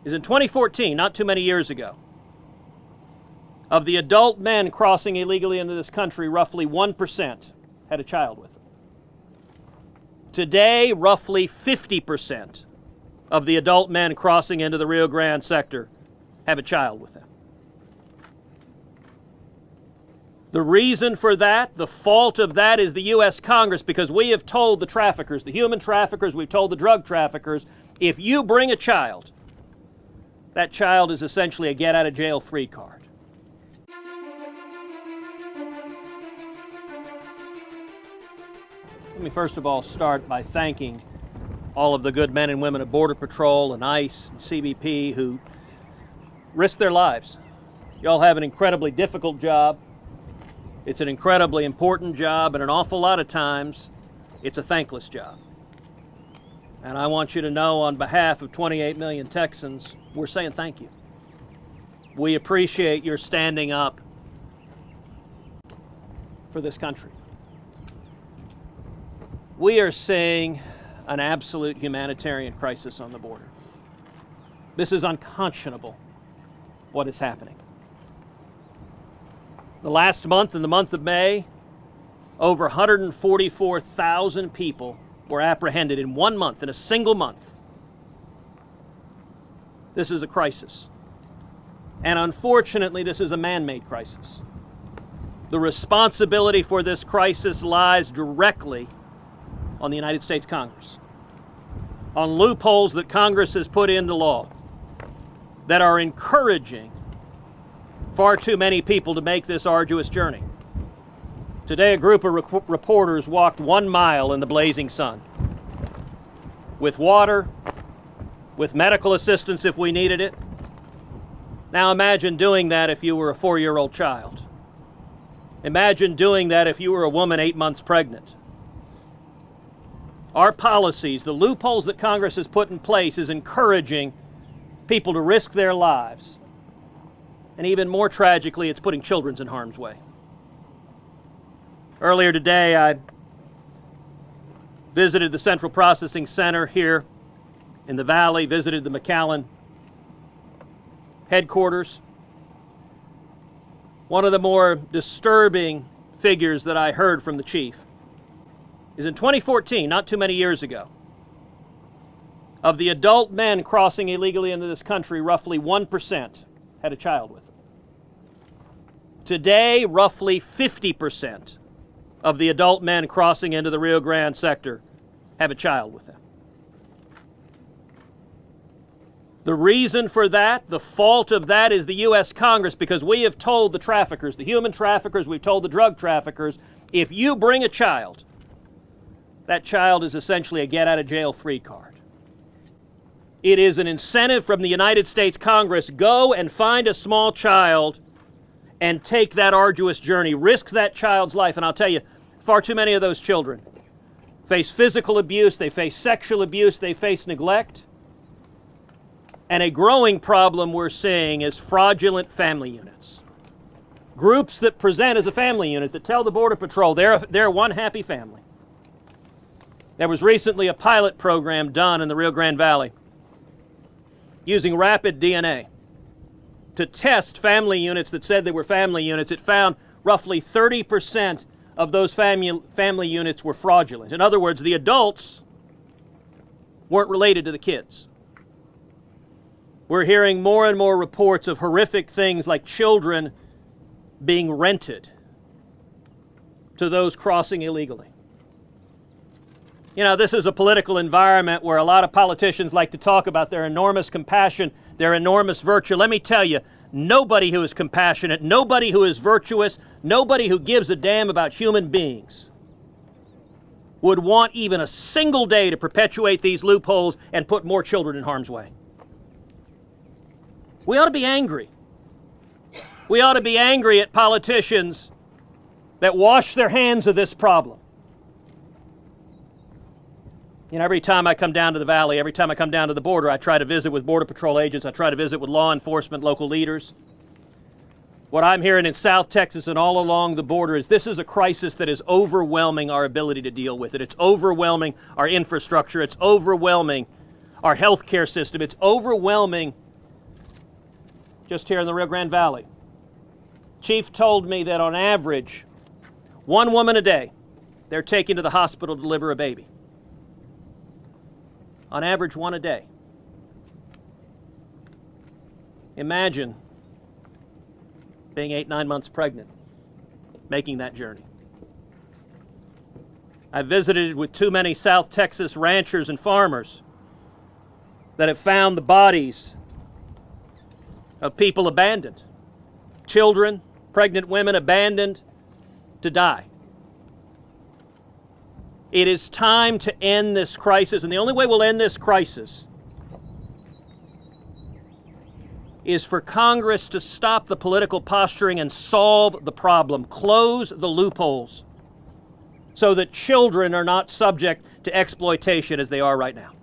is in 2014, not too many years ago, of the adult men crossing illegally into this country, roughly 1% had a child with them. Today, roughly 50% of the adult men crossing into the Rio Grande sector have a child with them. The reason for that, the fault of that, is the U.S. Congress, because we have told the traffickers, the human traffickers, we've told the drug traffickers, if you bring a child, that child is essentially a get-out-of-jail-free card. Let me first of all start by thanking all of the good men and women of Border Patrol and ICE and CBP who risk their lives. Y'all have an incredibly difficult job. It's an incredibly important job, and an awful lot of times it's a thankless job. And I want you to know, on behalf of 28 million Texans, we're saying thank you. We appreciate your standing up for this country. We are seeing an absolute humanitarian crisis on the border. This is unconscionable, what is happening. The last month, in the month of May, over 144,000 people were apprehended in 1 month, in a single month. This is a crisis. And unfortunately, this is a man-made crisis. The responsibility for this crisis lies directly on the United States Congress, on loopholes that Congress has put into law that are encouraging far too many people to make this arduous journey. Today, a group of reporters walked 1 mile in the blazing sun, with water, with medical assistance if we needed it. Now imagine doing that if you were a 4-year-old child. Imagine doing that if you were a woman 8 months pregnant. Our policies, the loopholes that Congress has put in place, is encouraging people to risk their lives. And even more tragically, it's putting children in harm's way. Earlier today, I visited the Central Processing Center here in the Valley, visited the McAllen headquarters. One of the more disturbing figures that I heard from the chief is in 2014, not too many years ago, of the adult men crossing illegally into this country, roughly 1% had a child with them. Today, roughly 50% of the adult men crossing into the Rio Grande sector have a child with them. The reason for that, the fault of that, is the U.S. Congress, because we have told the traffickers, the human traffickers, we've told the drug traffickers, if you bring a child, that child is essentially a get-out-of-jail-free card. It is an incentive from the United States Congress. Go and find a small child and take that arduous journey. Risk that child's life. And I'll tell you, far too many of those children face physical abuse, they face sexual abuse, they face neglect. And a growing problem we're seeing is fraudulent family units. Groups that present as a family unit, that tell the Border Patrol they're one happy family. There was recently a pilot program done in the Rio Grande Valley using rapid DNA to test family units that said they were family units. It found roughly 30% of those family units were fraudulent. In other words, the adults weren't related to the kids. We're hearing more and more reports of horrific things like children being rented to those crossing illegally. You know, this is a political environment where a lot of politicians like to talk about their enormous compassion, their enormous virtue. Let me tell you, nobody who is compassionate, nobody who is virtuous, nobody who gives a damn about human beings would want even a single day to perpetuate these loopholes and put more children in harm's way. We ought to be angry. We ought to be angry at politicians that wash their hands of this problem. You know, every time I come down to the Valley, every time I come down to the border, I try to visit with Border Patrol agents, I try to visit with law enforcement, local leaders. What I'm hearing in South Texas and all along the border is this is a crisis that is overwhelming our ability to deal with it. It's overwhelming our infrastructure. It's overwhelming our healthcare system. It's overwhelming just here in the Rio Grande Valley. Chief told me that on average, one woman a day, they're taking to the hospital to deliver a baby. On average, one a day. Imagine being 8-9 months pregnant, making that journey. I visited with too many South Texas ranchers and farmers that have found the bodies of people abandoned. Children, pregnant women abandoned to die. It is time to end this crisis, and the only way we'll end this crisis is for Congress to stop the political posturing and solve the problem, close the loopholes so that children are not subject to exploitation as they are right now.